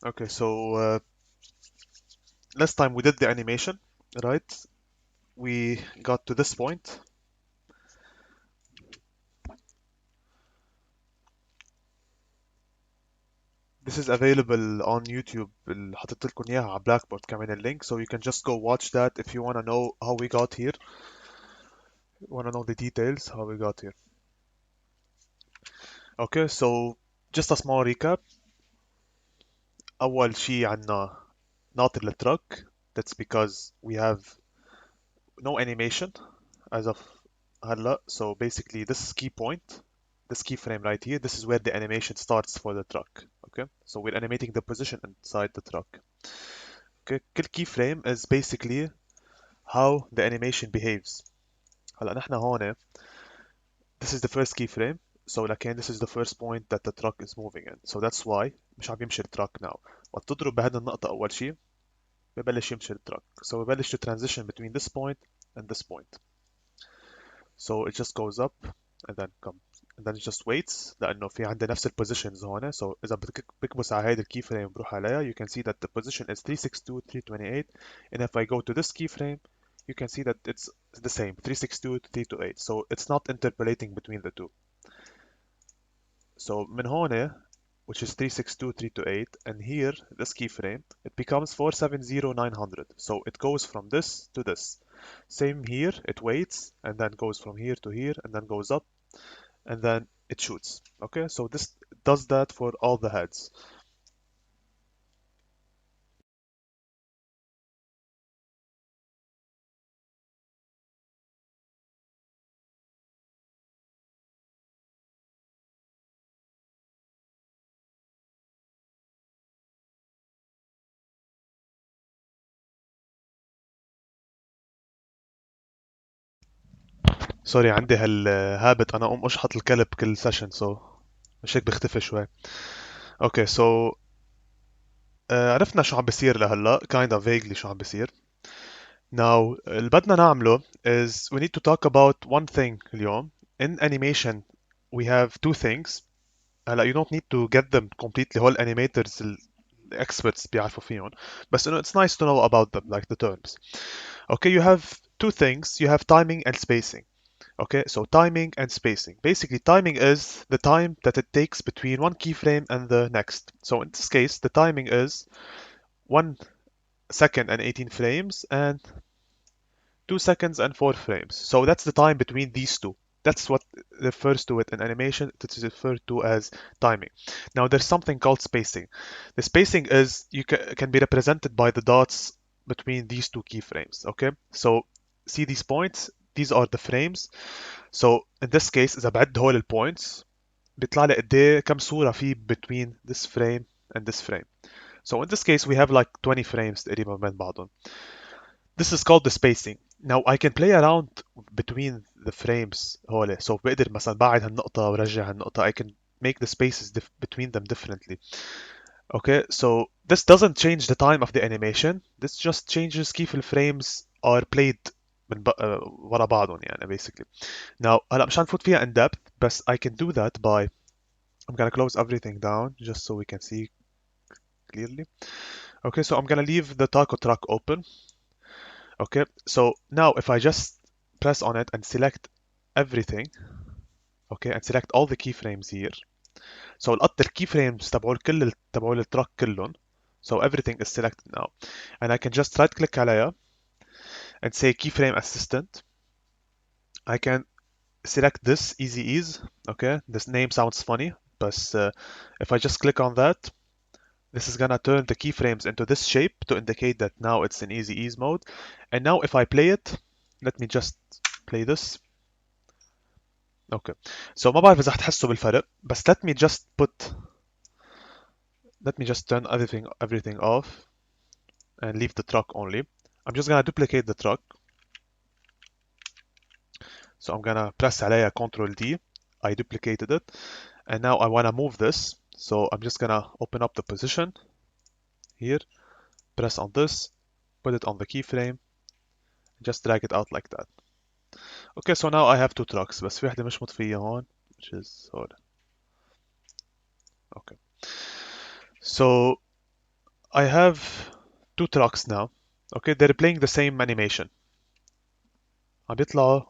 Okay, so last time we did the animation, right? We got to this point. This is available on YouTube. حطيت لكم إياها على Blackboard كمان اللينك, so you can just go watch that if you want to know how we got here. Want to know the details how we got here. Okay, so just a small recap. أول شي عنا ناطر للتراك. That's because we have no animation as of هلا. So basically this key point, this keyframe right here, this is where the animation starts for the truck. Okay, so we're animating the position inside the truck. Okay, كل keyframe is basically how the animation behaves. هلا نحن هون, this is the first keyframe. So لكن this is the first point that the truck is moving in. So that's why مش عم يمشي التراك now. وقت تضرب بهذه النقطة أول شيء ببلش يمشي التراك. So ببلش to transition between this point and this point. So it just goes up and then comes and then it just waits لأنه في عندنا نفس البوزيشنز هون. So إذا بكبس على هيدا الكي فريم بروح عليها, you can see that the position is 362 328, and if I go to this keyframe you can see that it's the same 362 328. So it's not interpolating between the two. So من هون, which is 362 328, and here this keyframe it becomes 470 900. So it goes from this to this. Same here, it waits and then goes from here to here and then goes up and then it shoots. Okay, so this does that for all the heads. سوري, عندي هالهابت انا اقوم اشحط الكلب كل سيشن, so مش هيك بختفي شوي. اوكي, so عرفنا شو عم بيصير لهلا, kind of vaguely شو عم بيصير. Now اللي بدنا نعمله is we need to talk about one thing اليوم. In animation we have two things. هلا you don't need to get them completely, whole animators experts بيعرفوا فيهم, بس انه it's nice to know about them, like the terms. Okay, you have two things. You have timing and spacing. Okay, so timing and spacing. Basically, timing is the time that it takes between one keyframe and the next. So in this case, the timing is 1 second and 18 frames and 2 seconds and 4 frames. So that's the time between these two. That's what refers to it in animation. It is referred to as timing. Now there's something called spacing. The spacing is can be represented by the dots between these two keyframes. Okay, so see these points. These are the frames. So in this case إذا بعد هول البوينتس بيطلع لي قد ايه كم صورة في between this frame and this frame. So in this case we have like 20 frames تقريبا بين بعضهم. This is called the spacing. Now I can play around between the frames هول. So بقدر مثلا بعد هالنقطة ورجع هالنقطة. I can make the spaces between them differently. Okay, so this doesn't change the time of the animation. This just changes كيف الفريمز are played من ورا بعضهم يعني basically. Now هلا مش هنفوت فيها in depth, بس I can do that by I'm gonna close everything down just so we can see clearly. Okay, so I'm gonna leave the taco track open. Okay, so now if I just press on it and select everything, okay, and select all the keyframes here. So لقط الكيفريمز تبعول التراك كلهم. So everything is selected now. And I can just right click عليها and say keyframe assistant. I can select this easy ease. Okay, this name sounds funny, but if I just click on that, this is gonna turn the keyframes into this shape to indicate that now it's in easy ease mode. And now if I play it, let me just play this. Okay, so ما بعرف إذا حتحسوا بالفرق, بس let me just turn everything off and leave the truck only. I'm just gonna duplicate the truck. So I'm gonna press عليها Ctrl D. I duplicated it. And now I wanna move this. So I'm just gonna open up the position here, press on this, put it on the keyframe, just drag it out like that. Okay, so now I have two trucks, بس في وحدة مش مطفية هون, which is هون. Okay. So I have two trucks now. Okay, they're playing the same animation. عم بيطلعوا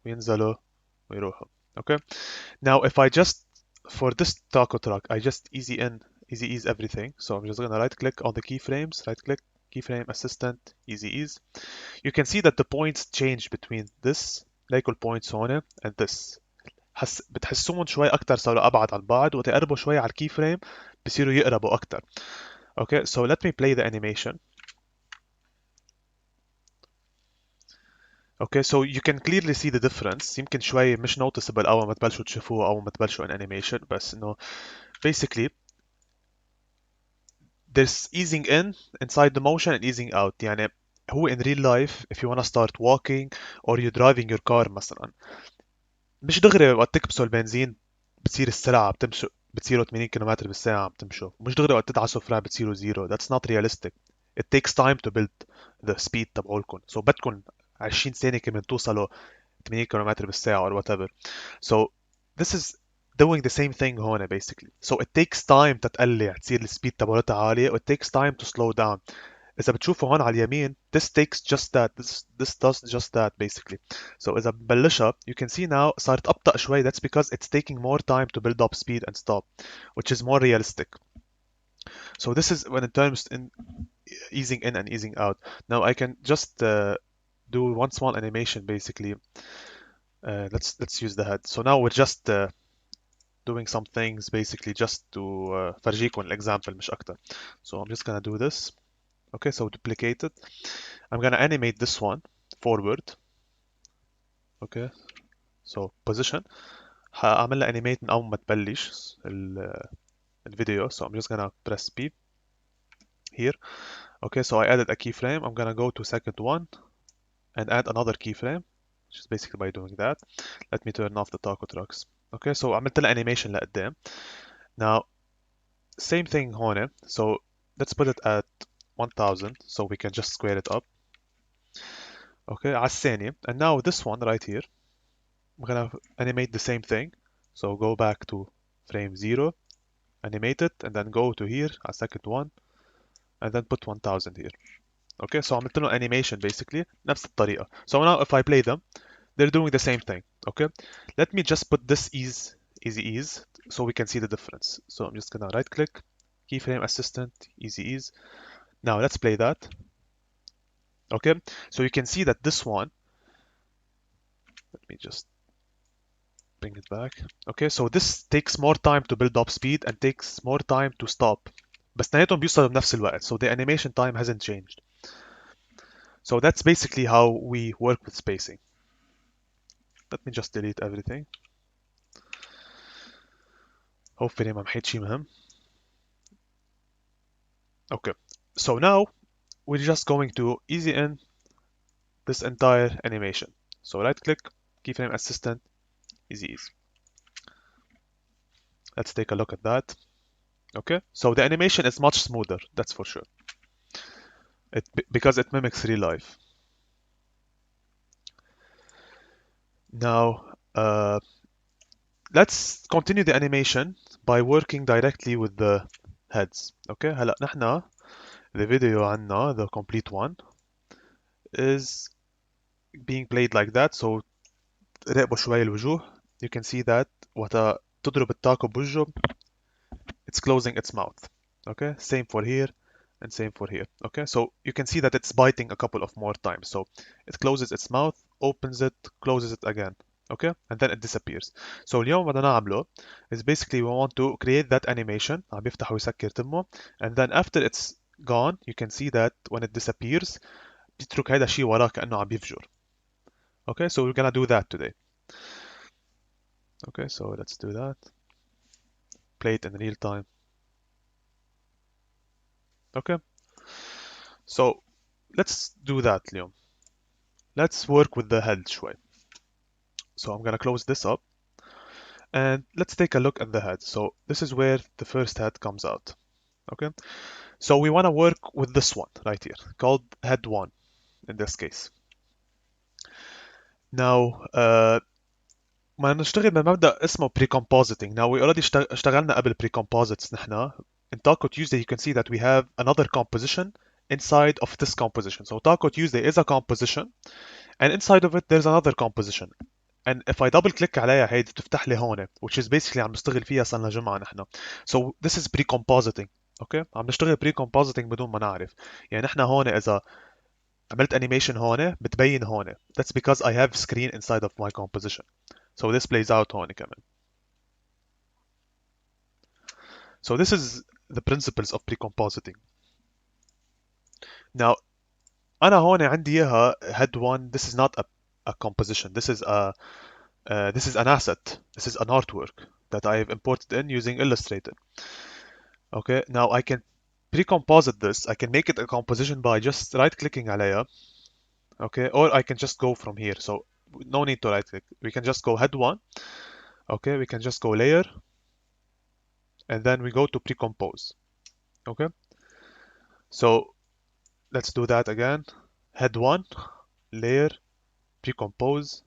وينزلوا ويروحوا. Okay. Now if I just for this taco truck I just easy ease everything. So I'm just gonna right click on the keyframes, right click keyframe assistant easy ease. You can see that the points change between this ليكوا البوينتس هون and this. بتحسون شوي اكثر صاروا ابعد عن بعض وتقربوا شوي على الكي فريم بصيروا يقربوا اكثر. Okay, so let me play the animation. Okay, so you can clearly see the difference. يمكن شوي مش noticeable أول ما تبلشوا تشوفوه أول ما تبلشوا in animation بس إنه basically there's easing in inside the motion and easing out. يعني هو in real life if you wanna start walking or you're driving your car مثلا مش دغري وقت تكبسوا البنزين بتصير السرعة بتمشوا بتصيروا 80 كيلومتر بالساعة عم تمشوا ومش دغري وقت تدعسوا فرامل بتصيروا زيرو. That's not realistic. It takes time to build the speed تبعولكم. So بدكم 20 ثانية كمان توصلوا 80 كيلومتر بالساعة or whatever. So this is doing the same thing هون basically. So it takes time تتقلع تصير السبيد تبعولتها عالية و it takes time to slow down. إذا بتشوفوا هون على اليمين this takes just that this does just that basically. So إذا ببلشها you can see now صارت أبطأ شوي. That's because it's taking more time to build up speed and stop which is more realistic. So this is when in terms in easing in and easing out. Now I can just do one small animation basically. Let's use the head. So now we're just doing some things basically just to فرجيكم الexample مش أكتر. So I'm just gonna do this. Okay, so duplicate it. I'm gonna animate this one forward. Okay, so position. هعمل لها animate من أول ما تبلش الفيديو. So I'm just gonna press B here. Okay, so I added a keyframe. I'm gonna go to second one and add another keyframe, which is basically by doing that. Let me turn off the taco trucks. Okay, so عملت لها animation لقدام. Now, same thing هون. So let's put it at 1000 so we can just square it up. Okay, على الثانية. And now this one right here, I'm gonna animate the same thing. So go back to frame 0, animate it, and then go to here على second one, and then put 1000 here. Okay, so عملت لهم animation basically نفس الطريقة. So now if I play them, they're doing the same thing. Okay, let me just put this easy ease so we can see the difference. So I'm just gonna right click, keyframe assistant, easy ease. Now let's play that. Okay, so you can see that this one, let me just bring it back. Okay, so this takes more time to build up speed and takes more time to stop. بس اثنيناتهم بيوصلوا بنفس الوقت. So the animation time hasn't changed. So that's basically how we work with spacing. Let me just delete everything. Hopefully ما محيت شيء مهم. Okay, so now we're just going to easy in this entire animation. So right click, keyframe assistant, easy ease. Let's take a look at that. Okay, so the animation is much smoother, that's for sure. Because it mimics real life. Now, let's continue the animation by working directly with the heads. Okay, هلا نحنا the video عنا the complete one is being played like that. So راقبوا شوي الوجوه. You can see that وقت تضرب التاكو بوجهه it's closing its mouth. Okay, same for here and same for here. Okay, so you can see that it's biting a couple of more times. So it closes its mouth, opens it, closes it again. Okay, and then it disappears. So اليوم بدنا نعمله is basically we want to create that animation. عم بيفتح ويسكر تمه, and then after it's gone you can see that when it disappears بيترك هذا الشيء وراه كأنه عم بيفجر. Okay, so we're gonna do that today. Okay, so let's do that. Play it in real time. Okay, so let's do that اليوم. Let's work with the head شوي. So I'm gonna close this up and let's take a look at the head. So this is where the first head comes out. Okay, so we want to work with this one right here called head 1 in this case. Now ما نشتغل بمبدأ اسمه pre-compositing. Now we already اشتغلنا قبل pre-composites نحنا in Taco Tuesday, you can see that we have another composition inside of this composition. So Taco Tuesday is a composition, and inside of it there's another composition. And if I double click عليها هيدي بتفتح لي هون, which is basically عم نشتغل فيها صار لنا جمعة نحن. So this is pre-compositing. اوكي, عم نشتغل pre-compositing بدون ما نعرف. يعني نحن هون اذا عملت animation هون بتبين هون. That's because I have screen inside of my composition. So this plays out هون كمان. So this is the principles of pre-compositing. Now أنا هون عندي إياها head one. This is not a composition. This is an asset. This is an artwork that I have imported in using Illustrator. Okay, now I can pre-composite this. I can make it a composition by just right-clicking عليها. Okay, or I can just go from here. So no need to right-click. We can just go head one. Okay, we can just go layer, and then we go to pre-compose. Okay, so let's do that again. Head one, layer, pre-compose,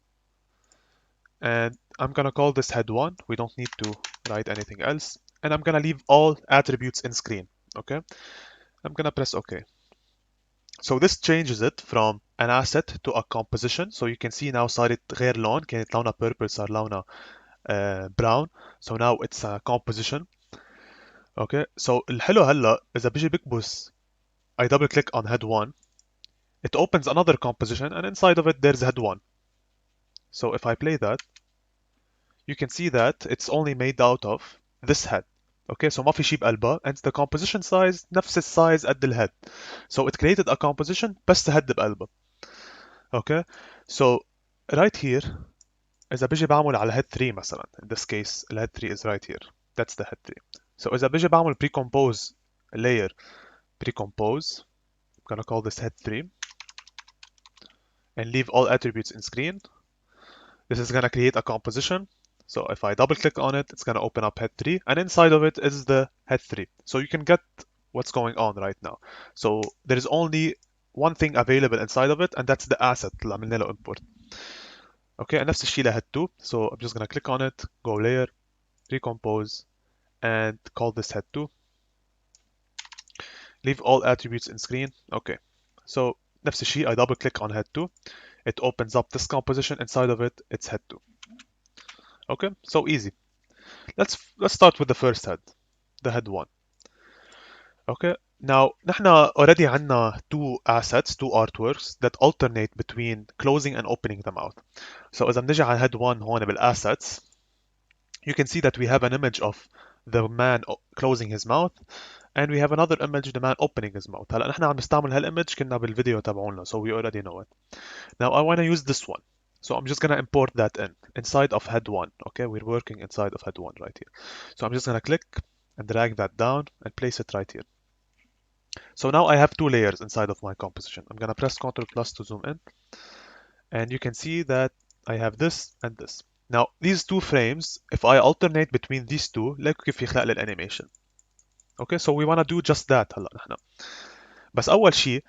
and I'm gonna call this head one. We don't need to write anything else, and I'm gonna leave all attributes in screen. Okay, I'm gonna press OK. So this changes it from an asset to a composition. So you can see now صارت غير لون, كانت لونها purple صار لونها brown. So now it's a composition. Okay, so الحلو هلا إذا بيجي بكبس I double click on head 1, it opens another composition, and inside of it there's head 1. So if I play that, you can see that it's only made out of this head. Okay, so ما في شيء بقلبها, and the composition size نفس السايز قد الهيد. So it created a composition بس head بقلبها. Okay, so right here إذا بيجي بعمل على head 3 مثلا, in this case the head 3 is right here. That's the head 3. So إذا بيجي بعمل precompose layer, precompose, I'm gonna call this head 3 and leave all attributes in screen. This is gonna create a composition. So if I double click on it, it's gonna open up head 3, and inside of it is the head 3. So you can get what's going on right now. So there is only one thing available inside of it, and that's the asset اللي عملنا له import. Okay, نفس الشيء لhead 2. So I'm just gonna click on it, go layer, recompose, and call this head 2. Leave all attributes in screen. Okay, so نفس الشيء, I double click on head 2. It opens up this composition. Inside of it, it's head 2. Okay, so easy. Let's start with the first head, the head 1. Okay, now نحن already عندنا two assets, two artworks that alternate between closing and opening the mouth. So إذا بنجي على head 1 هون بالassets, you can see that we have an image of the man closing his mouth, and we have another image, the man opening his mouth. هلا نحن عم نستعمل هالimage كنا بالفيديو تبعولنا, so we already know it. Now I want to use this one. So I'm just going to import that inside of head 1. Okay, we're working inside of head 1 right here. So I'm just going to click and drag that down and place it right here. So now I have two layers inside of my composition. I'm going to press Ctrl plus to zoom in. And you can see that I have this and this. Now these two frames, if I alternate between these two, ليكو كيف يخلق لي الانيميشن. Okay, so we want to do just that هلا نحن. بس أول شيء,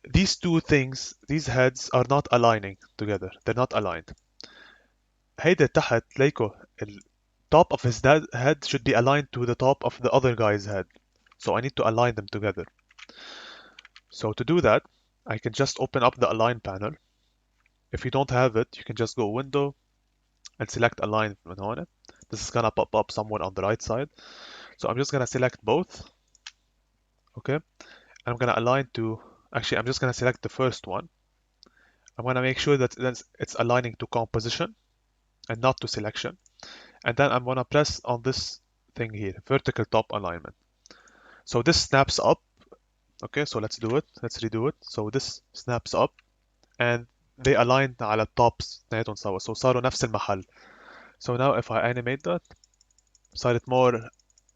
these two things, these heads are not aligning together. They're not aligned. هيدا تحت ليكو top of his head should be aligned to the top of the other guy's head. So I need to align them together. So to do that, I can just open up the align panel. If you don't have it, you can just go window and select align من هون. This is gonna pop up somewhere on the right side. So I'm just gonna select both. Okay. I'm gonna align to, actually I'm just gonna select the first one. I'm gonna make sure that it's aligning to composition and not to selection. And then I'm gonna press on this thing here, vertical top alignment. So this snaps up. Okay, so let's do it. Let's redo it. So this snaps up and they align على الtops اثنيناتهم سوا. So صاروا نفس المحل. So now if I animate that, صارت more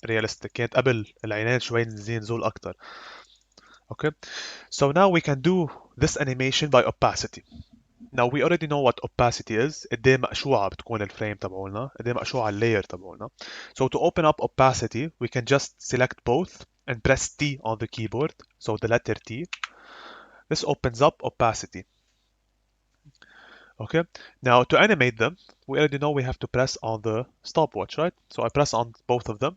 realistic. كانت قبل العينين شوي نزول أكتر. Okay, so now we can do this animation by opacity. Now we already know what opacity is. قد ايه مقشوعة بتكون الفريم تبعولنا، قد ايه مقشوعة اللاير تبعولنا. So to open up opacity, we can just select both and press T on the keyboard. So the letter T. This opens up opacity. Okay. Now to animate them, we already know we have to press on the stopwatch, right? So I press on both of them.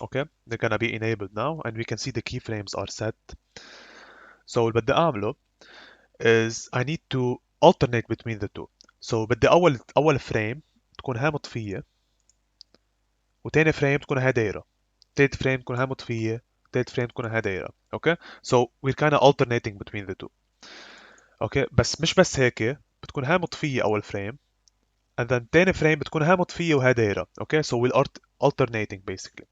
Okay, they're gonna be enabled now, and we can see the keyframes are set. So اللي بدي أعمله is I need to alternate between the two. So بدي أول فريم تكون هاي مطفية، وتاني فريم تكون هاي دايرة، تالت فريم تكون هاي مطفية، تالت فريم تكون هاي دايرة. Okay, so we're kind of alternating between the two. Okay, مش بس هيك، بتكون هاي مطفية أول فريم، and then تاني فريم بتكون هاي مطفية وهاي دايرة. Okay, so we'll alternating basically.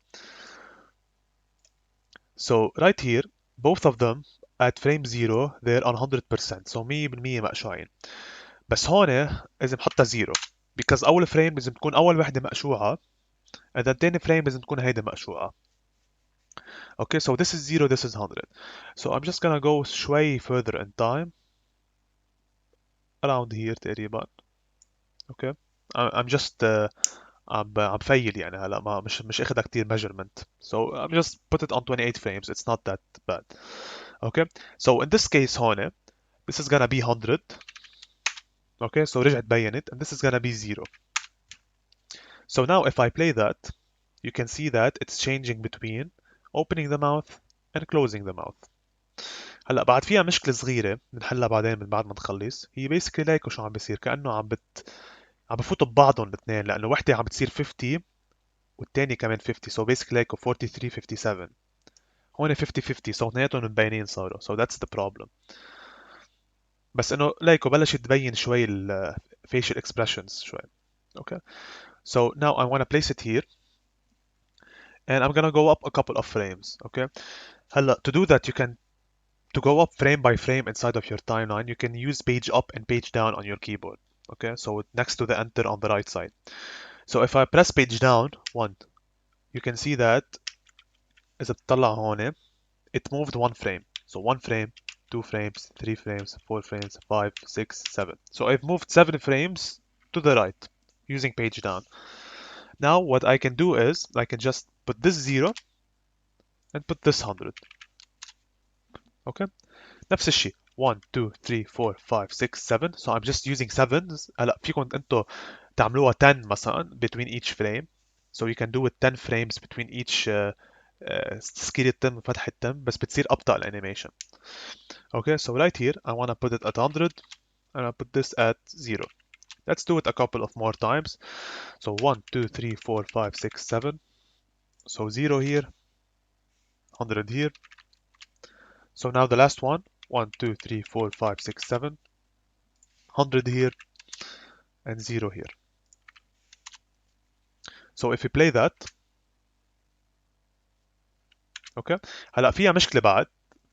So right here, both of them at frame 0 they're on 100%. So 100% مقشوعين. بس هون لازم حطها 0 because أول فريم لازم تكون أول وحدة مقشوعة and then تاني فريم لازم تكون هيدا مقشوعة. Okay, so this is 0, this is 100. So I'm just gonna go شوي further in time around here تقريبا. Okay, I'm just عم فيل يعني هلا ما مش اخذها كتير measurement. So I'm just put it on 28 frames. It's not that bad. Okay, so in this case هون this is gonna be 100. Okay, so رجعت بينت and this is gonna be 0. So now if I play that, you can see that it's changing between opening the mouth and closing the mouth. هلا بعد فيها مشكلة صغيرة بنحلها بعدين من بعد ما نخلص. هي basically لايكو شو عم بيصير كأنه عم بفوتوا ببعضهم الاثنين، لأنه وحدة عم بتصير 50 والتاني كمان 50. So basically لايكو 43 57. هون 50 50. So اثنيناتهم مبينين صاروا. So that's the problem. بس انه لايكو بلشت تبين شوي ال facial expressions شوي. Okay. So now I want to place it here and I'm gonna go up a couple of frames. Okay. هلا to do that you can to go up frame by frame inside of your timeline you can use page up and page down on your keyboard. Okay, so next to the enter on the right side. So if I press page down one, you can see that إذا بتطلع هون it moved one frame. So one frame, two frames, three frames, four frames, five, six, seven. So I've moved 7 frames to the right using page down. Now what I can do is I can just put this 0 and put this 100. Okay, نفس الشيء 1 2 3 4 5 6 7. So I'm just using 7s. هلا فيكم انتم تعملوها 10 مثلا between each frame. So you can do it 10 frames between each تسكير التم وفتح التم، بس بتصير أبطأ الانيميشن. Okay, so right here I want to put it at 100 and I put this at 0. Let's do it a couple of more times. So 1 2 3 4 5 6 7. So 0 here, 100 here. So now the last one 1 2 3 4 5 6 7, 100 here and 0 here. So if we play that, okay, هلا فيها مشكلة بعد.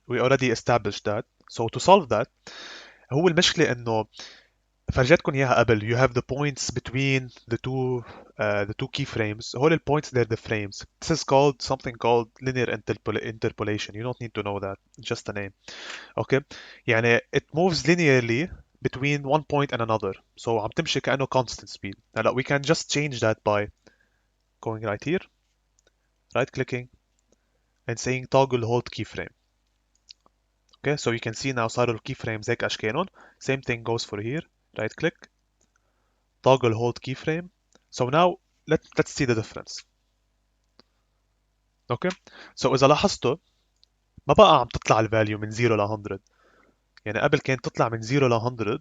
We already established that. So to solve that, هو المشكلة انه فرجتكم اياها قبل. You have the points between the two keyframes. هول ال points they're the frames. This is called something called linear interpolation. You don't need to know that. It's just a name. Okay, يعني it moves linearly between one point and another. So عم تمشي كأنه constant speed. هلا we can just change that by going right here, right clicking and saying toggle hold keyframe. Okay, so you can see now صاروا الكيفريمز هيك اشكالهم. Same thing goes for here. Right click, toggle hold keyframe. So now let's see the difference. Okay, so إذا لاحظتوا ما بقى عم تطلع الفاليو من 0 ل 100. يعني قبل كانت تطلع من 0 ل 100.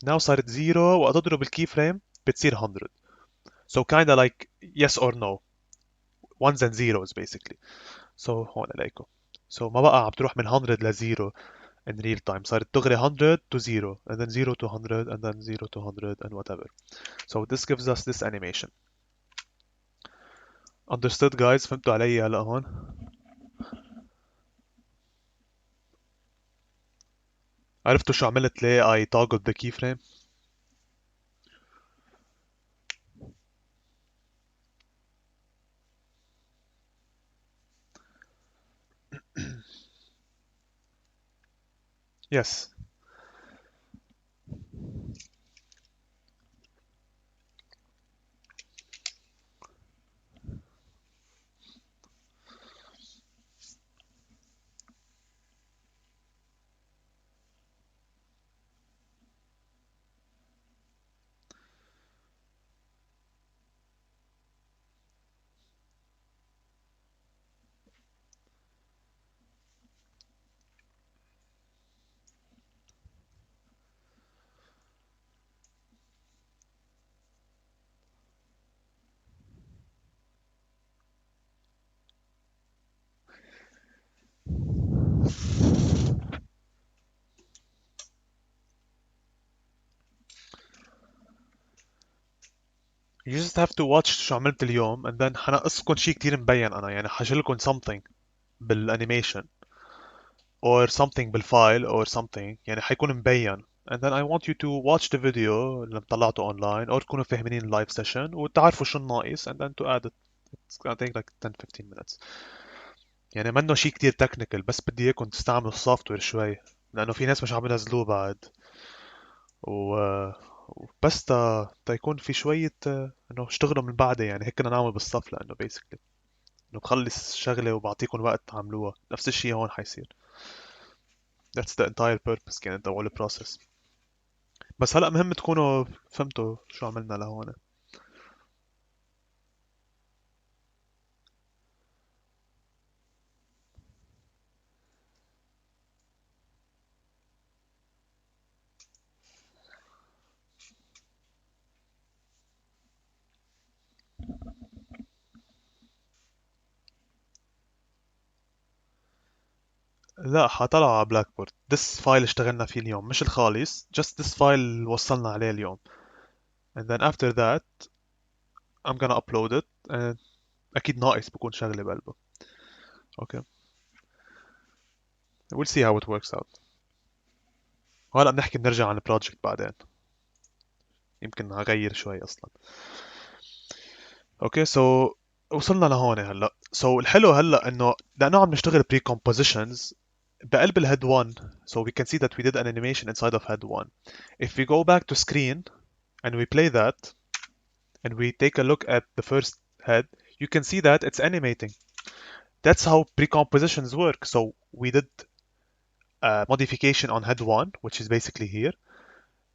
now صارت 0 وأضرب الكي فريم بتصير 100. So kinda like yes or no. Ones and zeros basically. So هون عليكم. So ما بقى عم تروح من 100 ل 0 in real time. صارت دغري 100 to 0 and then 0 to 100 and then 0 to 100 and whatever. So this gives us this animation. Understood guys؟ فهمتوا علي هلا هون؟ عرفتوا شو عملت ليه I toggled the keyframe؟ Yes. You just have to watch شو عملت اليوم and then حنقصكم شيء كتير مبين أنا يعني حشيلكم something بالانيميشن or something بالفايل or something يعني حيكون مبين and then I want you to watch the video اللي طلعته online or تكونوا فاهمين اللايف session وتعرفوا شو الناقص and then to add it. It's gonna take like 10-15 minutes. يعني منه شيء كتير تكنيكال بس بدي اياكم تستعملوا السوفت وير شوي لانه في ناس مش عم ينزلوه بعد و بس تا يكون في شوية انه اشتغلوا من بعدها يعني هيك بدنا نعمل بالصف لانه basically انه بخلص شغلة وبعطيكم وقت تعملوها نفس الشيء هون حيصير. That's the entire purpose كانت تبع البروسيس. بس هلا مهم تكونوا فهمتوا شو عملنا لهون. لا حطلع على بلاك بورد this file اشتغلنا فيه اليوم مش الخالص just this file وصلنا عليه اليوم and then after that I'm gonna upload it and اكيد ناقص بكون شغله بقلبه. اوكي we'll see how it works out. وهلا بنرجع عن البروجكت بعدين يمكن هغير شوي اصلا. اوكي وصلنا لهون هلا الحلو هلا انه لانه عم نشتغل pre-compositions بقلب الهيد 1 so we can see that we did an animation inside of head 1. If we go back to screen and we play that and we take a look at the first head you can see that it's animating. That's how pre-compositions work. So we did a modification on head 1 which is basically here.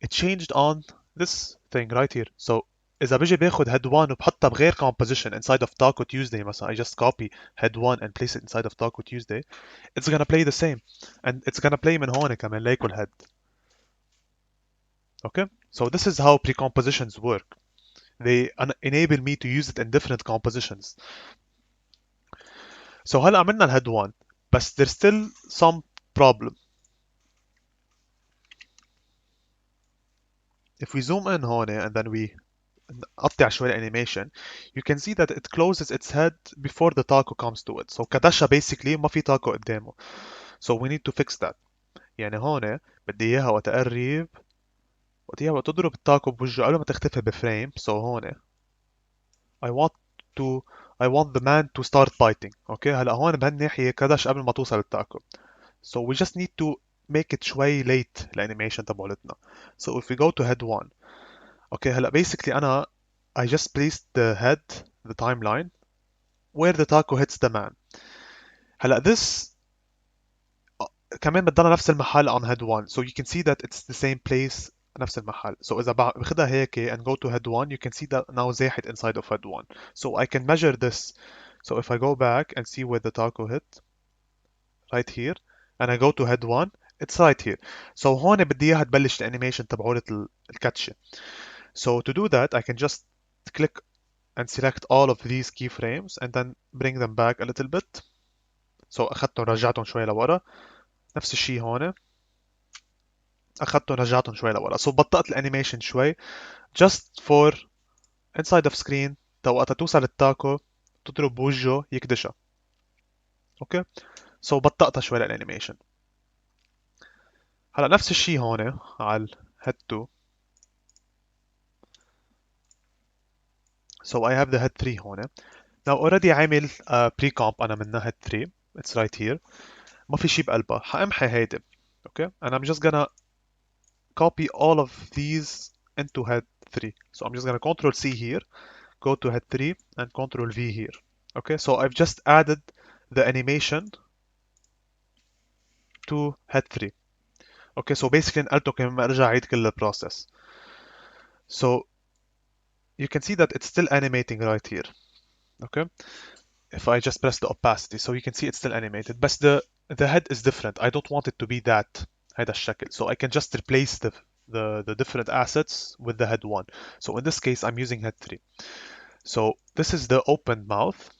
It changed on this thing right here. So إذا بيجي باخد head 1 وبحطها بغير composition inside of Taco Tuesday مثلا I just copy head 1 and place it inside of Taco Tuesday it's gonna play the same and it's gonna play من هون كمان ليكو الhead. Okay so this is how precompositions work. They enable me to use it in different compositions. So هلا عملنا الhead 1 بس there's still some problem. If we zoom in هون and then we نقطع شوي الانيميشن you can see that it closes its head before the taco comes to it. So كدشة basically ما في taco قدامه. So we need to fix that. يعني هون بدي اياها وتقرب وقت اياها وتضرب التاكو بوجهه قبل ما تختفي بفريم. So هون I want to I want the man to start biting. اوكي هلا هون بهالناحية كدش قبل ما توصل التاكو. So we just need to make it شوي late الانيميشن تبعولتنا. So if we go to head 1 اوكي هلا basically انا I just placed the head the timeline where the taco hits the man. هلا this كمان بتضلها نفس المحل on head 1 so you can see that it's the same place نفس المحل. So إذا باخدها هيك and go to head 1 you can see that now زاحت inside of head 1. So I can measure this. So if I go back and see where the taco hit right here and I go to head 1 it's right here. So هون بدي اياها تبلش الانيميشن تبعولة الكاتشة. So to do that I can just click and select all of these keyframes and then bring them back a little bit. So أخذتهم رجعتهم شوي لورا. نفس الشيء هون أخذتهم رجعتهم شوي لورا. So بطأت الانيميشن شوي just for inside of screen وقتها توصل التاكو تضرب بوجهه يكدشها. اوكي so بطأتها شوي للانيميشن. هلا نفس الشيء هون على head 2. So I have the head 3 هون. Now already عامل pre-comp أنا منها head 3. It's right here. ما في شيء بقلبها حامحي هيدي. Okay and I'm just gonna copy all of these into head 3. So I'm just gonna control C here, go to head 3 and control V here. Okay, so I've just added the animation to head 3. Okay, so basically نقلته كمان ما ارجع اعيد كل البروسيس. So you can see that it's still animating right here. Okay, if I just press the opacity so you can see it's still animated but the head is different. I don't want it to be that هذا الشكل. So I can just replace the different assets with the head 1. So in this case I'm using head 3. So this is the opened mouth.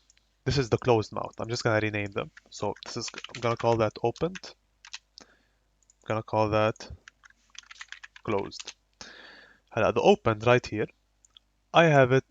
This is the closed mouth. I'm just gonna rename them. So this is I'm gonna call that opened. I'm gonna call that closed. The opened right here, I have it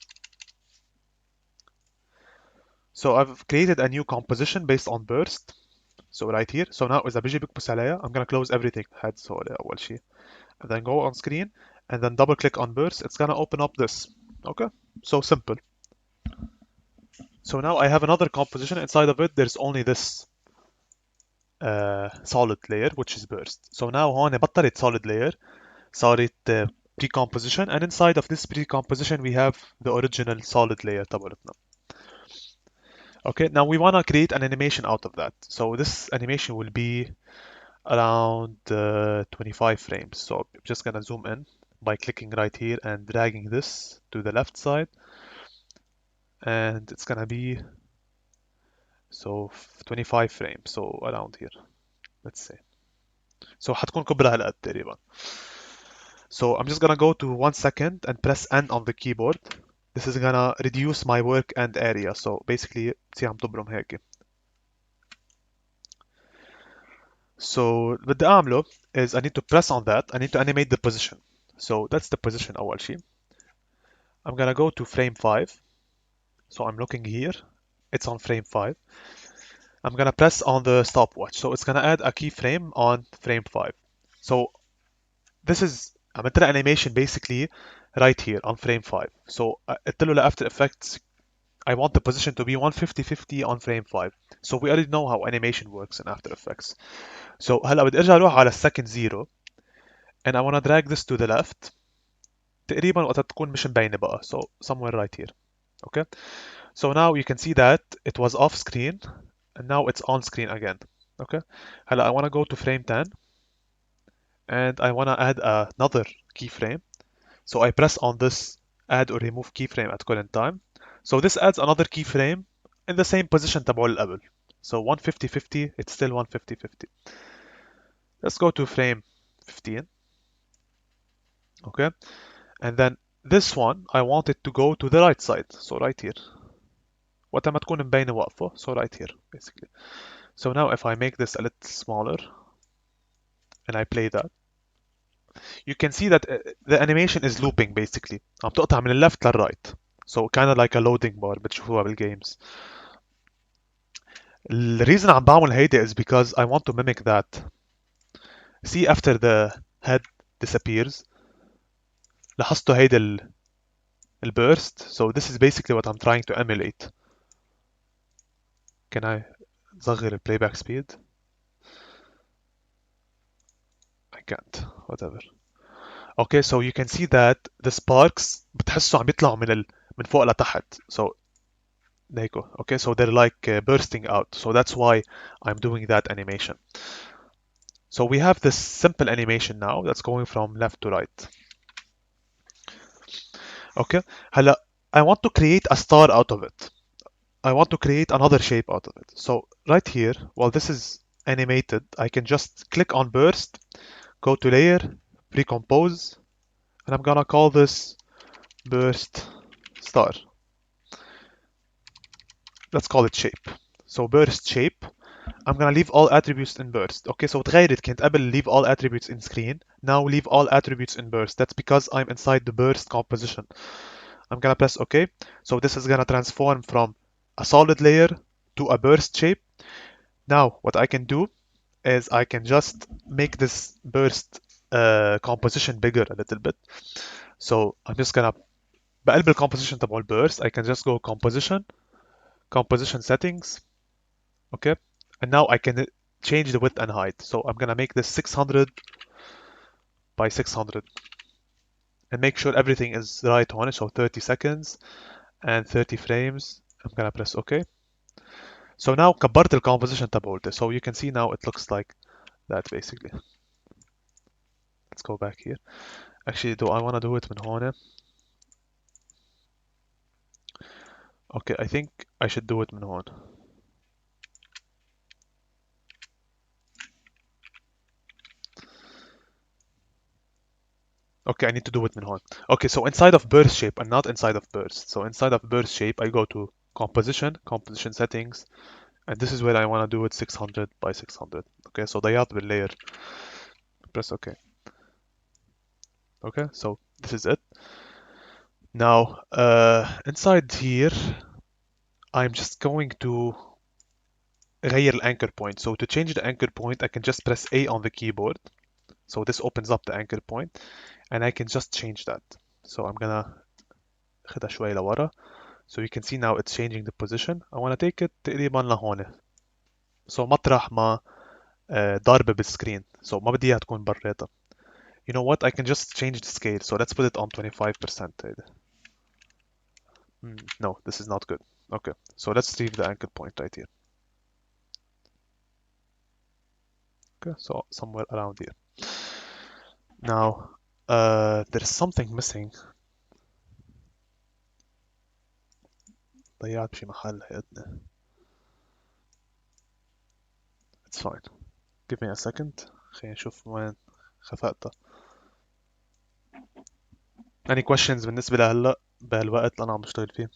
So I've created a new composition based on burst. So right here. So now إذا بيجي بكبس عليها I'm gonna close everything. heads هول أول شيء. And then go on screen and then double click on burst. It's gonna open up this. Okay. So simple. So now I have another composition. Inside of it there's only this solid layer which is burst. So now هون بطلت solid layer. صارت precomposition, and inside of this precomposition we have the original solid layer تبعتنا. Okay, now we want to create an animation out of that. So this animation will be around 25 frames. So I'm just gonna zoom in by clicking right here and dragging this to the left side, and it's gonna be so 25 frames, so around here. Let's say. So حتكون كبرها هالقد تقريبا. So I'm just gonna go to 1 second and press N on the keyboard. This is gonna reduce my work end area. So basically بتصير عم تبرم هيك. So بدي أعمله is I need to press on that. I need to animate the position. So that's the position أول شيء. I'm gonna go to frame 5. So I'm looking here. It's on frame 5. I'm gonna press on the stopwatch. So it's gonna add a keyframe on frame 5. So this is عملت له animation basically right here on frame 5. So قلت له After Effects I want the position to be 150-50 on frame 5. So we already know how animation works in After Effects. So هلا بدي ارجع اروح على second 0 and I want to drag this to the left تقريبا وقتها تكون مش مبينة بقى. So somewhere right here. Okay. So now you can see that it was off screen and now it's on screen again. Okay. هلا I want to go to frame 10 and I want to add another keyframe. So I press on this add or remove keyframe at current time. So this adds another keyframe in the same position تبعه اللي قبل. So 150-50, it's still 150-50. Let's go to frame 15. Okay. And then this one, I want it to go to the right side. So right here. وقت ما تكون مبينة واقفة. So right here, basically. So now if I make this a little smaller and I play that, you can see that the animation is looping basically. عم تقطع من left للرايت. So kind of like a loading bar بتشوفوها بالgames. The reason عم بعمل هيدا is because I want to mimic that. See after the head disappears لاحظتوا هيدا الburst. So this is basically what I'm trying to emulate. Can I صغر playback speed? I can't. Whatever. Okay, so you can see that the sparks بتحسوا عم يطلعوا من فوق لتحت. So there you go. Okay, so they're like bursting out. So that's why I'm doing that animation. So we have this simple animation now that's going from left to right. Okay, هلا I want to create a star out of it. I want to create another shape out of it. So right here, while this is animated, I can just click on burst, go to layer, recompose, and I'm gonna call this burst star. Let's call it shape. So burst shape. I'm gonna leave all attributes in burst. Okay, so تغيرت كانت قبل leave all attributes in screen. Now leave all attributes in burst. That's because I'm inside the burst composition. I'm gonna press OK. So this is gonna transform from a solid layer to a burst shape. Now what I can do is I can just make this burst composition bigger a little bit. So I'm just gonna بقلب الcomposition تبع الburst I can just go composition settings. Okay, and now I can change the width and height. So I'm gonna make this 600 by 600 and make sure everything is right on it. So 30 seconds and 30 frames. I'm gonna press OK. So now كبرت الcomposition تبعولته. So you can see now it looks like that basically. Let's go back here. Actually, do I want to do it من هون? Okay, I think I should do it من هون. Okay, I need to do it من هون. Okay, so inside of burst shape and not inside of burst. So inside of burst shape, I go to composition settings, and this is where I want to do it 600 by 600. Okay, so ضيعت بالlayer. Press OK. Okay, so this is it. Now, inside here, I'm just going to غير الانchor point. So to change the anchor point, I can just press A on the keyboard. So this opens up the anchor point, and I can just change that. So I'm gonna خدها شوي لورا. So you can see now it's changing the position. I wanna take it تقريبا لهون. So مطرح ما ضاربة بالسكرين. So ما بدي اياها تكون بريتها. You know what? I can just change the scale. So let's put it on 25%. No, this is not good. Okay, so let's leave the anchor point right here. Okay, so somewhere around here. Now, there's something missing. ضيعت بشي محل هيدنا. It's fine. Give me a second. خلينا نشوف وين خفقتها. Any questions بالنسبة لهلا بهالوقت اللي أنا عم بشتغل فيه؟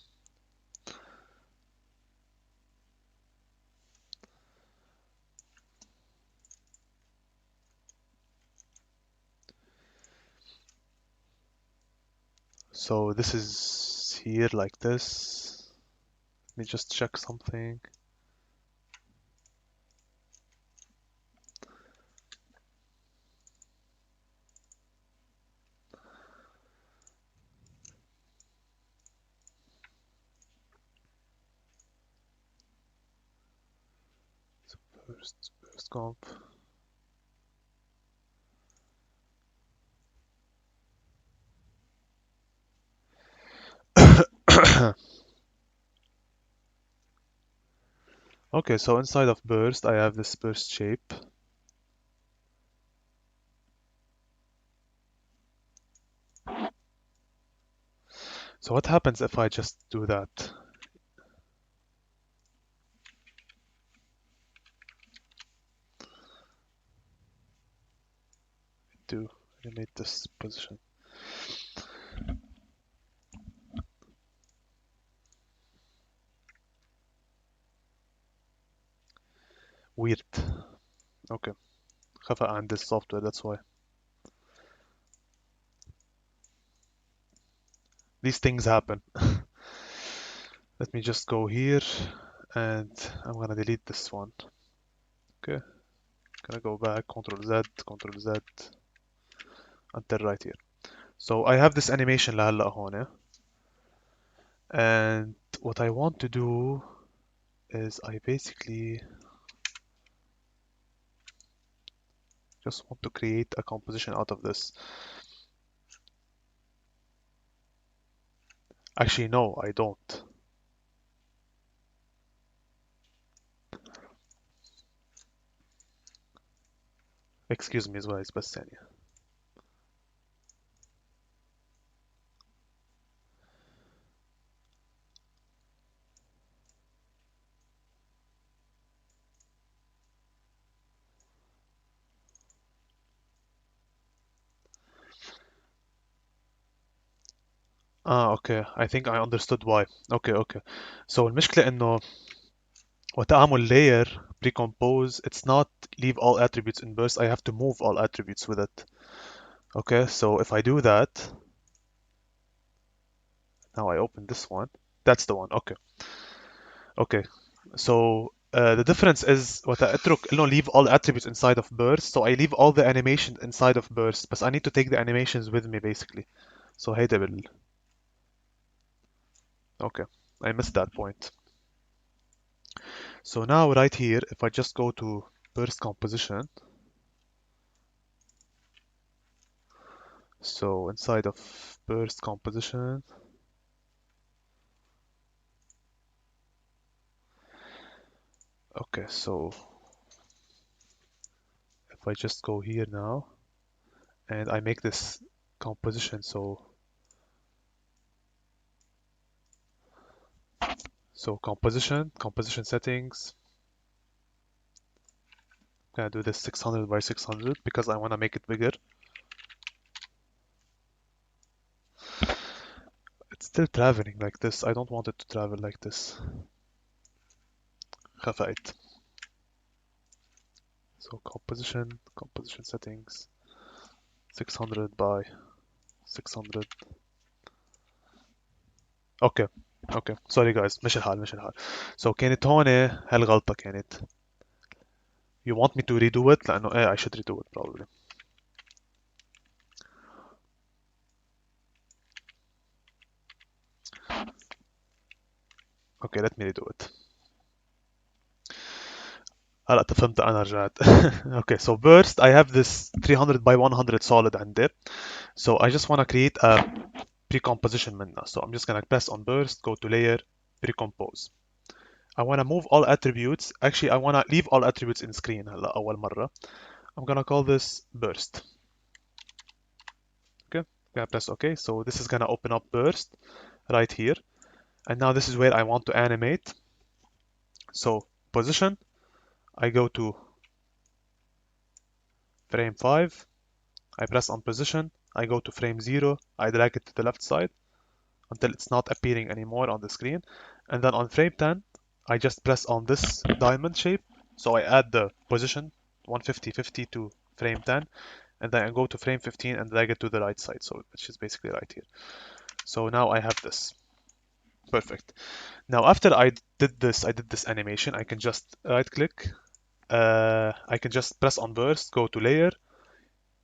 So this is here like this. Let me just check something. So first comp. Okay, so inside of burst, I have this burst shape. So what happens if I just do that? To animate this position. Weird. Okay. خفق عن this software, that's why. These things happen. Let me just go here and I'm gonna delete this one. Okay. Gonna go back, Control Z until right here. So I have this animation لهلا هون. And what I want to do is I basically just want to create a composition out of this. Actually, no, I don't. Excuse me as well, بس ثانية. اوكي I think I understood why. اوكي so المشكلة انه وقت اعمل layer precompose it's not leave all attributes in burst, I have to move all attributes with it. Okay, so if I do that, now I open this one, that's the one. Okay, so the difference is وقت اترك انه leave all attributes inside of burst, so I leave all the animations inside of burst, but I need to take the animations with me basically. So هيدا okay, I missed that point. So now right here, if I just go to burst composition, so inside of burst composition, okay, so if I just go here now and I make this composition, so composition settings, I'm gonna do this 600 by 600 because I want to make it bigger. It's still traveling like this. I don't want it to travel like this. خفقت. So composition settings, 600 by 600. Okay, اوكي سوري جايز، مش الحال مش الحال. سو كانت هون هالغلطة كانت. You want me to redo it؟ لأنه I should redo it probably. Okay, let me redo it. هلا فهمت أنا رجعت. Okay, so burst I have this 300 by 100 solid عندي. So I just want to create a precomposition منها. So I'm just gonna press on burst, go to layer, precompose. I want to move all attributes. Actually, I want to leave all attributes in screen هلا أول مرة. I'm gonna call this burst. Okay, gonna press OK. So this is gonna open up burst right here. And now this is where I want to animate. So position, I go to frame 5. I press on position. I go to frame 0. I drag it to the left side until it's not appearing anymore on the screen. And then on frame 10, I just press on this diamond shape. So I add the position 150, 50 to frame 10. And then I go to frame 15 and drag it to the right side. So which is basically right here. So now I have this. Perfect. Now after I did this animation, I can just right click. I can just press on burst, go to layer,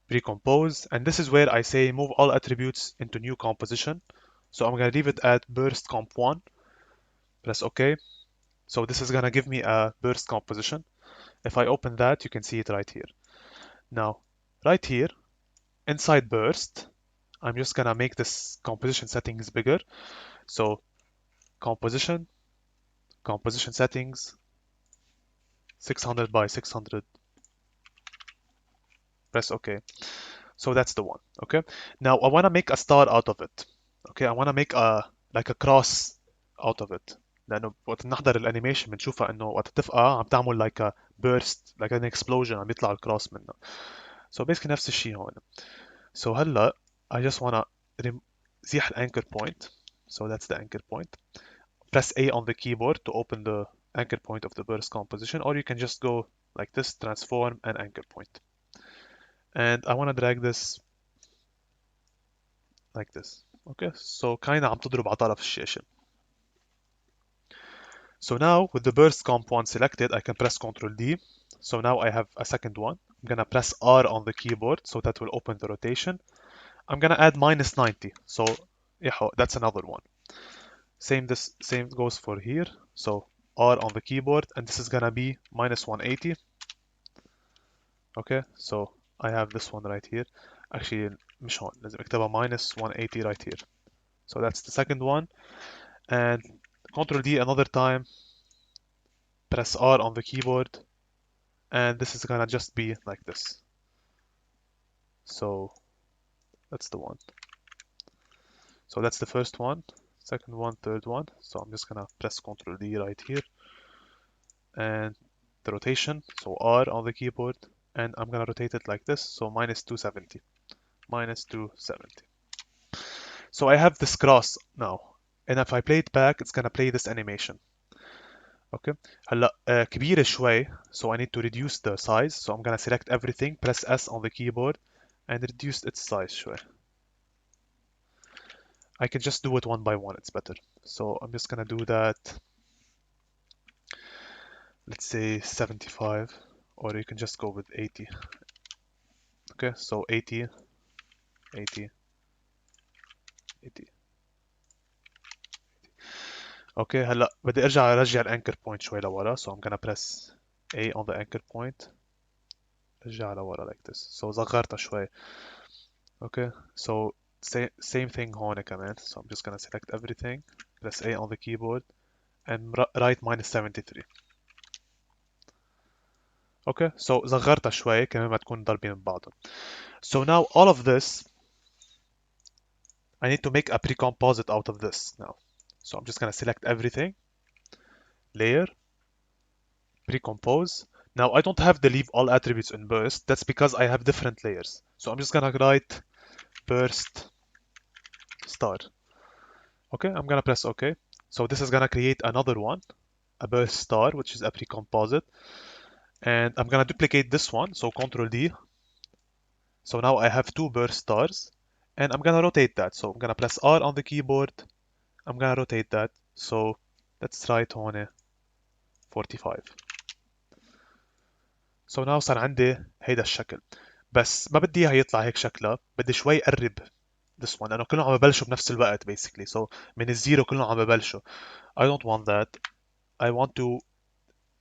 recompose, and this is where I say move all attributes into new composition. So I'm gonna leave it at burst comp 1, press OK. So this is gonna give me a burst composition. If I open that, you can see it right here. Now, right here, inside burst, I'm just gonna make this composition settings bigger. So composition, composition settings, 600 by 600, press OK. So that's the one. Okay. Now I want to make a star out of it. Okay. I want to make a like a cross out of it. لأنه وقت نحضر الانيميشن بنشوفها انه وقت تفقع عم تعمل like a burst like an explosion عم يطلع الكروس منها. So basically نفس الشيء هون. So هلا I just wanna زيح الانكر point. So that's the anchor point. Press A on the keyboard to open the anchor point of the burst composition, or you can just go like this, transform and anchor point. And I want to drag this like this. Okay, so kinda عم تضرب على طرف الشاشة. So now with the burst comp one selected, I can press Ctrl D. So now I have a second one. I'm gonna press R on the keyboard, so that will open the rotation. I'm gonna add minus 90. So yeah, that's another one. Same goes for here. So R on the keyboard, and this is gonna be minus 180. Okay, so I have this one right here. Actually مش هون، لازم اكتبها minus 180 right here. So that's the second one. And Ctrl D another time, press R on the keyboard, and this is gonna just be like this. So that's the one. So that's the first one, second one, third one. So I'm just gonna press Ctrl D right here, and the rotation, so R on the keyboard, and I'm gonna rotate it like this, so minus 270, minus 270. So I have this cross now, and if I play it back, it's gonna play this animation. Okay. هلا كبيرة شوي, so I need to reduce the size. So I'm gonna select everything, press S on the keyboard, and reduce its size شوي. I can just do it one by one, it's better. So I'm just gonna do that, let's say 75, or you can just go with 80. Okay, so 80, 80, 80. Okay, هلا بدي ارجع الانكر بوينت شوي لورا, so I'm gonna press A on the anchor point. ارجع لورا like this. So صغرتها شوي. Okay, so same thing هون كمان. So I'm just gonna select everything, press A on the keyboard, and write minus 73. Okay, so صغرتها شوي كمان ما تكون ضاربين من بعضهم. So now all of this, I need to make a pre-composite out of this now. So I'm just gonna select everything, layer, pre-compose. Now I don't have to leave all attributes in burst. That's because I have different layers. So I'm just gonna write burst star. Okay, I'm gonna press OK. So this is gonna create another one, a burst star, which is a pre-composite. And I'm gonna duplicate this one, so Ctrl D. So now I have two burst stars, and I'm gonna rotate that. So I'm gonna press R on the keyboard. I'm gonna rotate that. so let's write هون 45. so now صار عندي هيدا الشكل، بس ما بدي اياها يطلع هيك شكلها، بدي شوي قرب this one لانه كلهم عم ببلشوا بنفس الوقت basically. so من الزيرو كلهم عم ببلشوا. I don't want that. I want to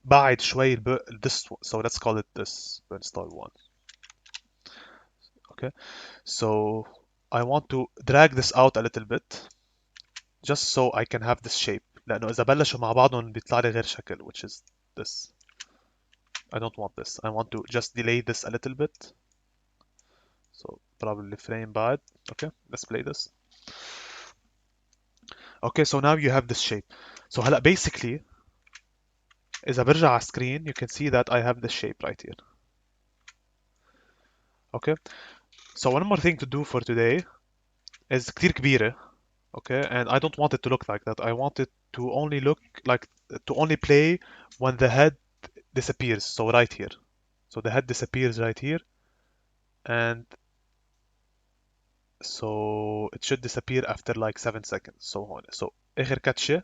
بعد شوي this one. So let's call it this burn star 1. Okay, so I want to drag this out a little bit just so I can have this shape لأنه إذا بلشوا مع بعضهم بيطلع لي غير شكل which is this. I don't want this. I want to just delay this a little bit. So probably frame bad. Okay, let's play this. Okay, so now you have this shape. So هلا basically إذا برجع على screen you can see that I have this shape right here. Okay, so one more thing to do for today is كتير كبيرة. Okay, and I don't want it to look like that. I want it to only look like to only play when the head disappears. So right here. So the head disappears right here, and so it should disappear after like 7 seconds. So on. So آخر كاتشة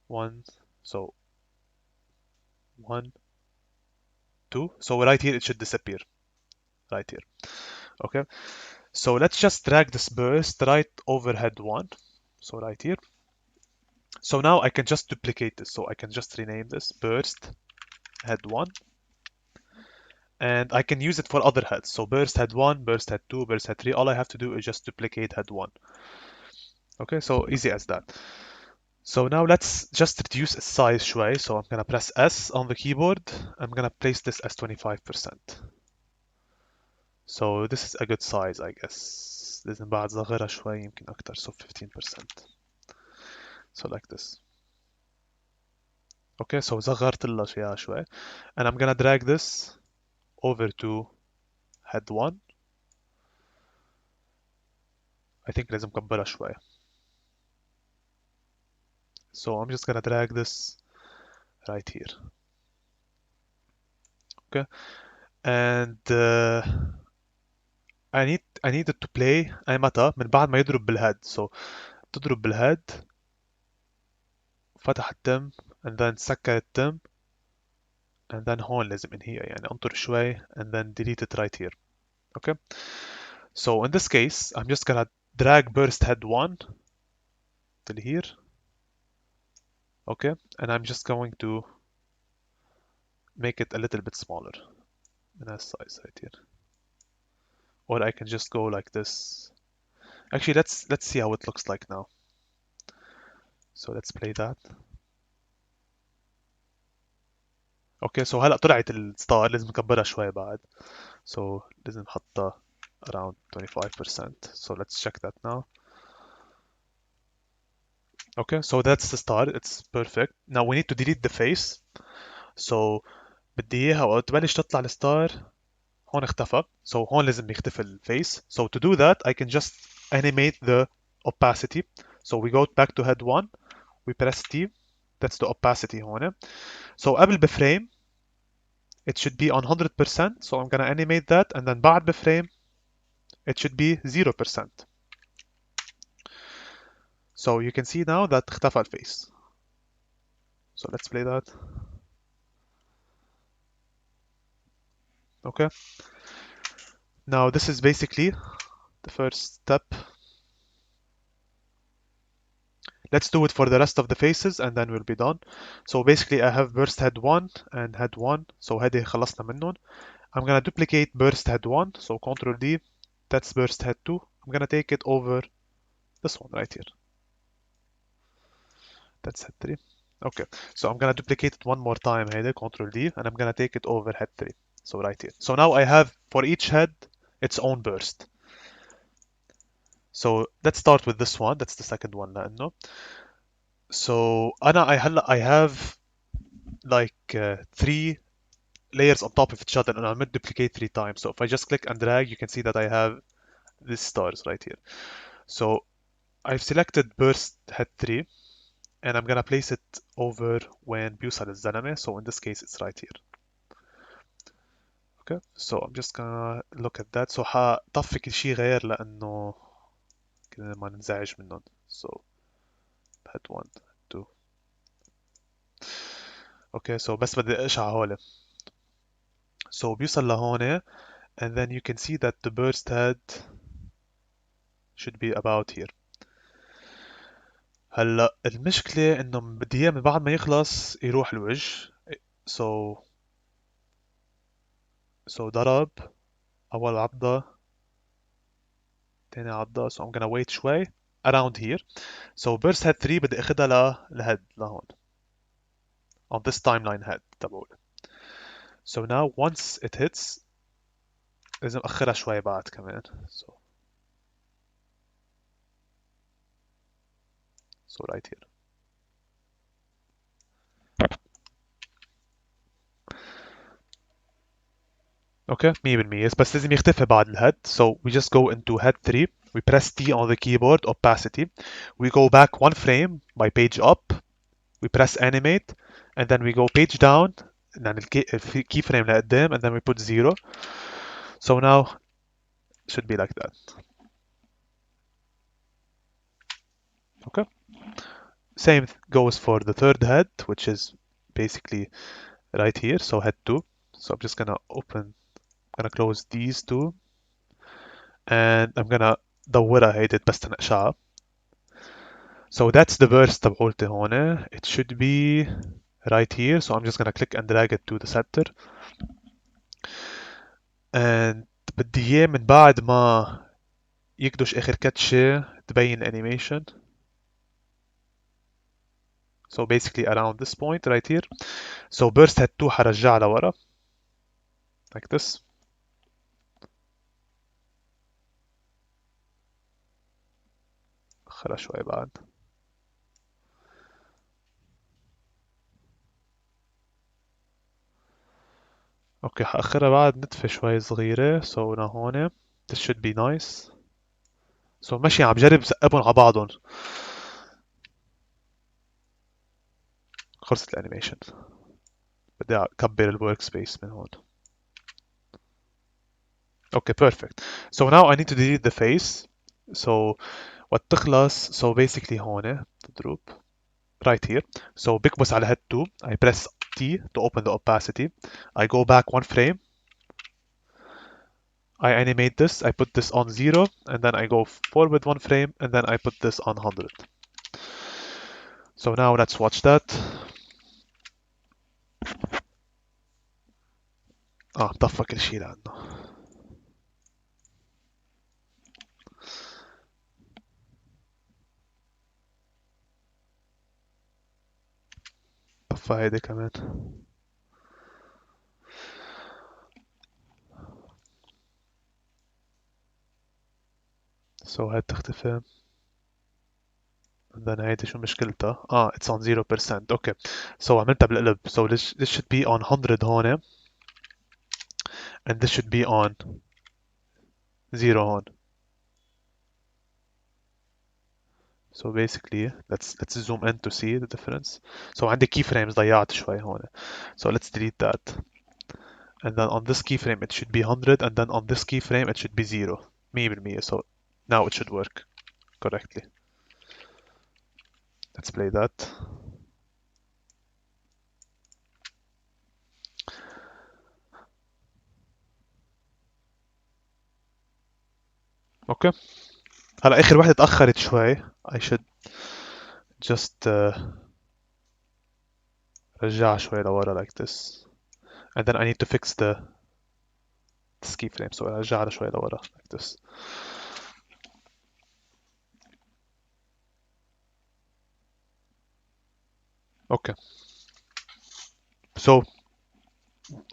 1. So 1 2. So right here it should disappear. Right here. Okay. So let's just drag this burst right over head 1. So right here. So now I can just duplicate this. So I can just rename this burst head 1. And I can use it for other heads. So burst head 1, burst head 2, burst head 3. All I have to do is just duplicate head 1. Okay, so easy as that. So now let's just reduce its size شوي. So I'm gonna press S on the keyboard. I'm gonna place this as 25%. So this is a good size I guess. لازم بعد صغيرة شوي يمكن أكتر. So 15%. So like this. Okay, so صغرت لها فيها شوي. And I'm gonna drag this over to head 1. I think لازم كبرها شوي. So I'm just gonna drag this right here. Okay, and I need it to play أي متى من بعد ما يضرب بالهيد. So تضرب بالهيد فتح التم and then سكر التم and then هون لازم انهيها يعني انطر شوي and then delete it right here. Okay, so in this case I'm just gonna drag burst head 1 till here. Okay, and I'm just going to make it a little bit smaller in a size right here, or I can just go like this. Actually, let's see how it looks like now. So let's play that. Okay, so هلا طلعت الستار لازم نكبرها شوي بعد. So لازم نحطها around 25%. So let's check that now. Okay, so that's the star. It's perfect. Now we need to delete the face. So بدي اياها وقت تبلش تطلع الستار هون اختفى. So هون لازم يختفي الفيس. So to do that I can just animate the opacity. So we go back to head 1. We press T. That's the opacity هون. So قبل بفريم it should be on 100%. So I'm gonna animate that, and then بعد بفريم it should be 0%. So you can see now that اختفى الفيس. So let's play that. Okay. Now this is basically the first step. Let's do it for the rest of the faces and then we'll be done. So basically I have burst head 1 and head 1. So هذه خلصنا منهم. I'm gonna duplicate burst head 1. So Ctrl D. That's burst head 2. I'm gonna take it over this one right here. That's head 3. Okay, so I'm gonna duplicate it one more time هيدا Ctrl D, and I'm gonna take it over head 3. So right here. So now I have for each head its own burst. So let's start with this one. That's the second one لأنه. So I have like 3 layers on top of each other and I'm gonna duplicate 3 times. So if I just click and drag, you can see that I have these stars right here. So I've selected burst head 3 and I'm gonna place it over when بيوصل الزلمة. So in this case it's right here. Okay, so I'm just gonna look at that. So حطفي كل شيء غير لأنه كده ما ننزعج منهم. So head 1 2. اوكي so بس بدي اشعل هول. So بيوصل لهون and then you can see that the burst head should be about here. هلا المشكلة انه بدي اياه من بعد ما يخلص يروح الوجه. so ضرب اول عضة تاني عضة. so I'm gonna wait شوي around here. so burst head 3 بدي اخدها لهد لهون on this timeline head تبعول. so now once it hits لازم اخرها شوي بعد كمان. so right here. اوكي 100% بس لازم يختفي بعد الهيد. so we just go into head 3. we press T on the keyboard opacity. we go back one frame by page up. we press animate and then we go page down يعني key frame لقدام and then we put 0. so now it should be like that. okay same goes for the third head which is basically right here. so head 2. so I'm just gonna close these two and I'm gonna دورها هيدي بس تنقشعها. so that's the burst تبعولتي هون. it should be right here. so I'm just gonna click and drag it to the center and بدي اياه من بعد ما يكدش اخر كتشة تبين animation. so basically around this point right here. so burst head 2 حرجعها لورا like this. خلها شوي بعد. اوكي حأخرها بعد نتفة شوي صغيرة. so هون this should be nice. so ماشي عم جرب سقبهم على بعضهم. خلصت الانيميشن. بدي اكبر الورك سبيس من هون. okay perfect. so now I need to delete the face. so وتخلص so basically هون تضرب right here. so بكبس على head 2. I press T to open the opacity. I go back one frame. I animate this. I put this on 0 and then I go forward one frame and then I put this on 100. so now let's watch that. طفى كل شيء لعنه. طفى هيدي كمان. so هاي تختفي and then هيدي شو مشكلتها. it's on 0%. okay so عملتها بالقلب. so this should be on 100 هون and this should be on 0 هون. so basically let's zoom in to see the difference. so عندي keyframes ضيعت شوي هون. so let's delete that and then on this keyframe it should be 100 and then on this keyframe it should be 0 100%. so now it should work correctly. let's play that. اوكي هلا اخر وحده تاخرت شوي. I should just رجعها شوي لورا like this and then I need to fix the keyframe. so رجعها شوي لورا like this. okay so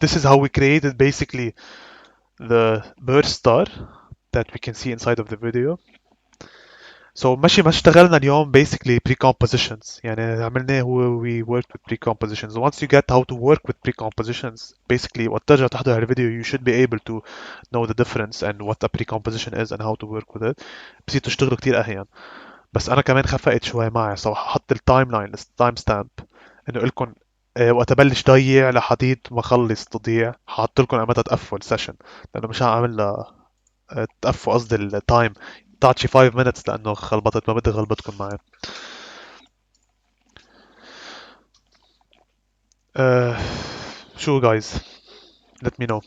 this is how we created basically the burst star that we can see inside of the video. so ماشي ما اشتغلنا اليوم basically precompositions. يعني عملناه هو we worked with precompositions. once you get how to work with precompositions basically وقت ترجع تحضر الفيديو you should be able to know the difference and what a precomposition is and how to work with it. بصير تشتغلوا كتير اهين. بس انا كمان خفقت شوي معي. so حط التايم لاين التايم ستامب انه لكم وقت ابلش ضيع لحديد ما اخلص تضيع حاط لكم متى تقفل سيشن لانه مش هعمل لها تقفوا قصدي التايم. طلعت شي 5 minutes لانه خلبطت ما بدي غلبتكم معي. Uh, شو guys let me know